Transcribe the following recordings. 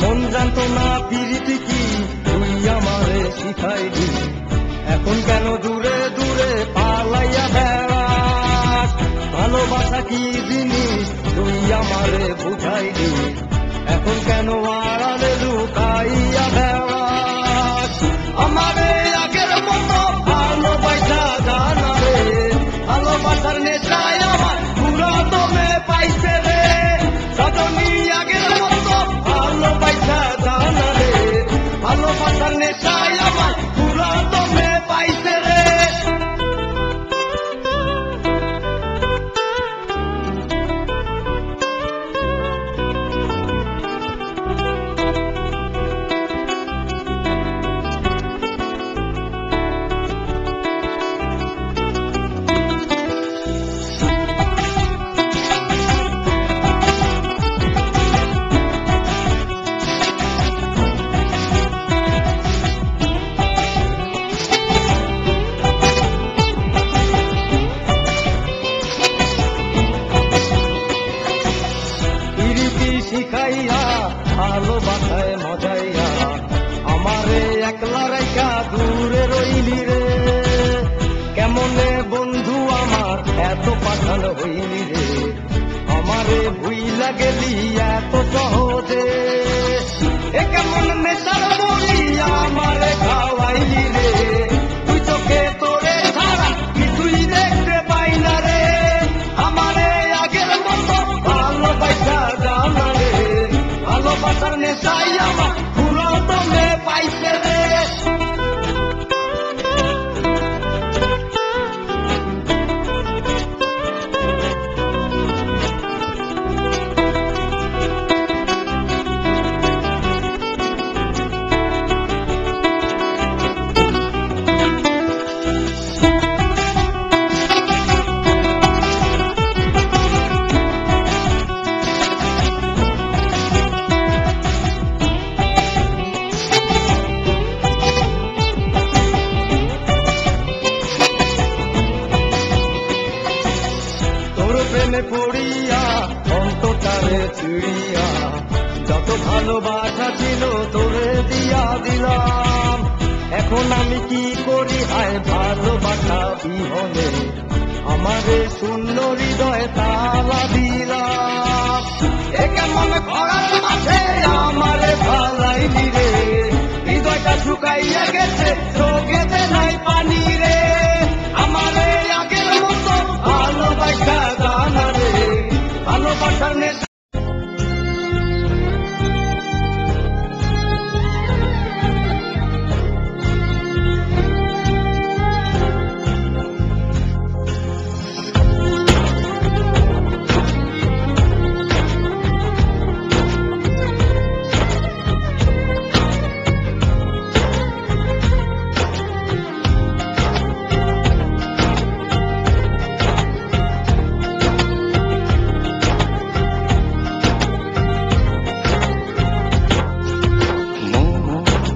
মন জানতো না পিরিতি কি তুই আমারে শিখাইলি, এখন কেন দূরে দূরে পালাইয়া বেড়াস। ভালোবাসা কি জিনিস তুই আমারে বুঝাইলি, এখন কেন আড়ালে লুকাইয়া বেড়াস। আমারে আগের মতো ভালোবাসা জানা রে, ভালোবাসার নেশায় আমার পুরো দমে পাইছে রে। সজনী আগের মতো ভালোবাসা জানা রে, ভালোবাসার নেশায় আমার পুরো দমে পাইছে রে। শিখাইয়া ভালোবাসায় মজাইয়া আমারে একলা রাইখা দূরে রইলি রে। কেমনে বন্ধু আমার এত পাঠান হইলি রে, আমারে ভুইলা গেলি এত সহজে। এ কেমন নেশার বলি আমারে খাওয়াইলি রে, তুই চোখে তোরে ছাড়া কিছুই দেখতে পাই না রে। আমারে আগের মতো ভালোবাসা জানা রে, ভালোবাসার নেশাই আমার পুরো দমে পাইছে রে। প্রেমে পড়িয়া অন্তটারে চিড়িয়া যত ভালোবাসা ছিল তোরে দিয়া দিলাম। এখন আমি কি করি হায় ভালোবাসা বিহনে, আমারে শূন্য হৃদয় তালা দিলাম। এ কেমন ঘরের মাঝে আমারে ভালাইলি রে, হৃদয়টা শুকাইয়া গেছে চোখেতে নাই পানি রে। আমারে আগের মতো ভালোবাসা জানা রে, ভালোবাসার নেশা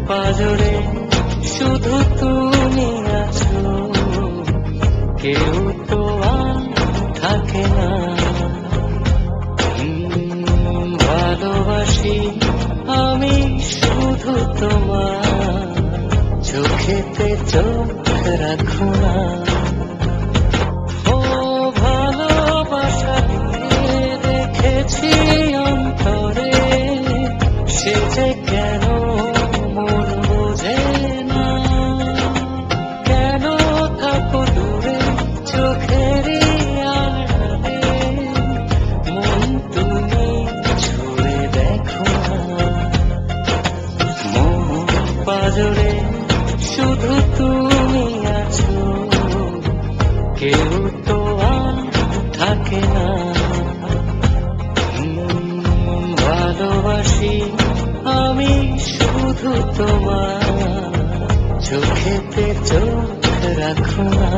পাজরে শুধু তুমি আছো, কেউ তো আর থাকে না। ভালোবাসি আমি শুধু তোমার, চোখেতে চোখ রাখো না। ও ভালোবাসা দিয়ে রেখেছি অন্তরে, সে যে কেন মন বোঝে না। কেন থাকো দূরে চোখেরই আড়ালে, মন তুমি ছুঁয়ে দেখো না। মন পাজরে শুধু তুমি আছো, চোখ রাখো না।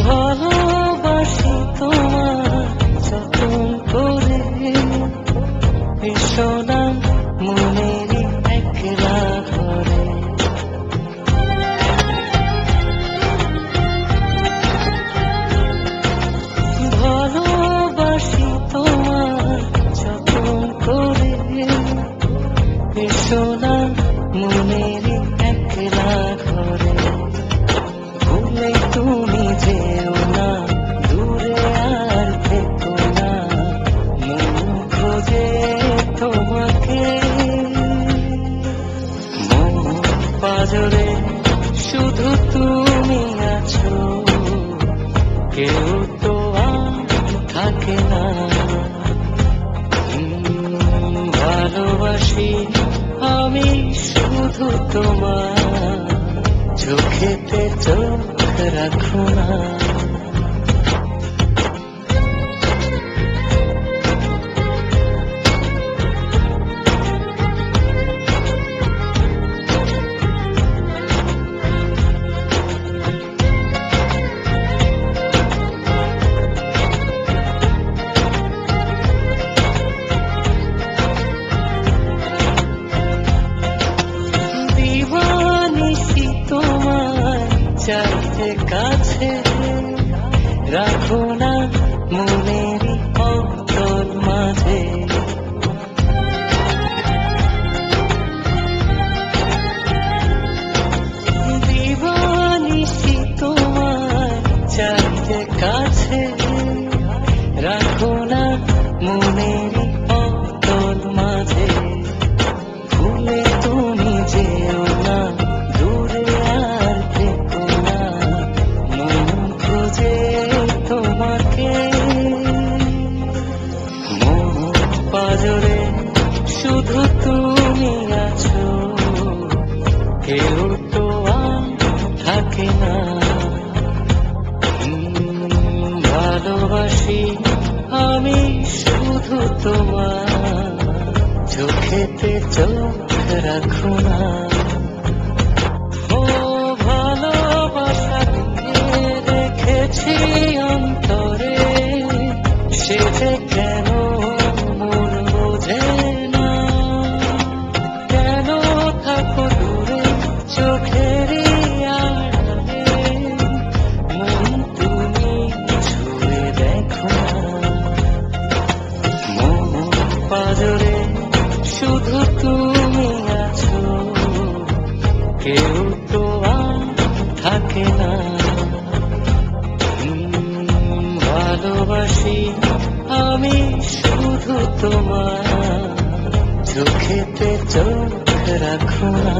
ভালোবাসি তোমার যতন করে, এসো না মনেরই একলা ঘরে। ভালোবাসি তোমার যতন করে, এসো না মনেরই একলা ঘরে। ভুলে তুমি যেও না, দূরে আর থেকো না, মন খোঁজে তোমাকে। মন পাজরে শুধু তুমি আছো, কেউ তো আর থাকে না। ভালোবাসি আমি শুধু তোমার, চোখেতে চোখ রাখো না। দিবানিশি তোমায় চাইতে কাছে, রাখো না মনেরই অন্তর মাঝে। দিবানিশি তোমায় চাইতে কাছে, রাখো না মনেরই অন্তর মাঝে। ভুলে তুমি যেও না, দূরে আর থেকো না, মন খোঁজে তোমাকে। মন পাজরে শুধু তুমি আছো, কেউ তো আর থাকে না। ভালোবাসি আমি শুধু তোমার, চোখেতে চোখ রাখো না। ও ভালোবাসা দিয়ে রেখেছি অন্তরে, সে যে কেন মন বোঝে না। কেন থাকো দূরে চোখেরই আড়ালে, মন তুমি ছুঁয়ে দেখো না। মন পাজরে শুধু তুমি আছো, কেউ তো আর থাকে না। ভালোবাসি আমি শুধু তোমার, চোখেতে চোখ রাখো না।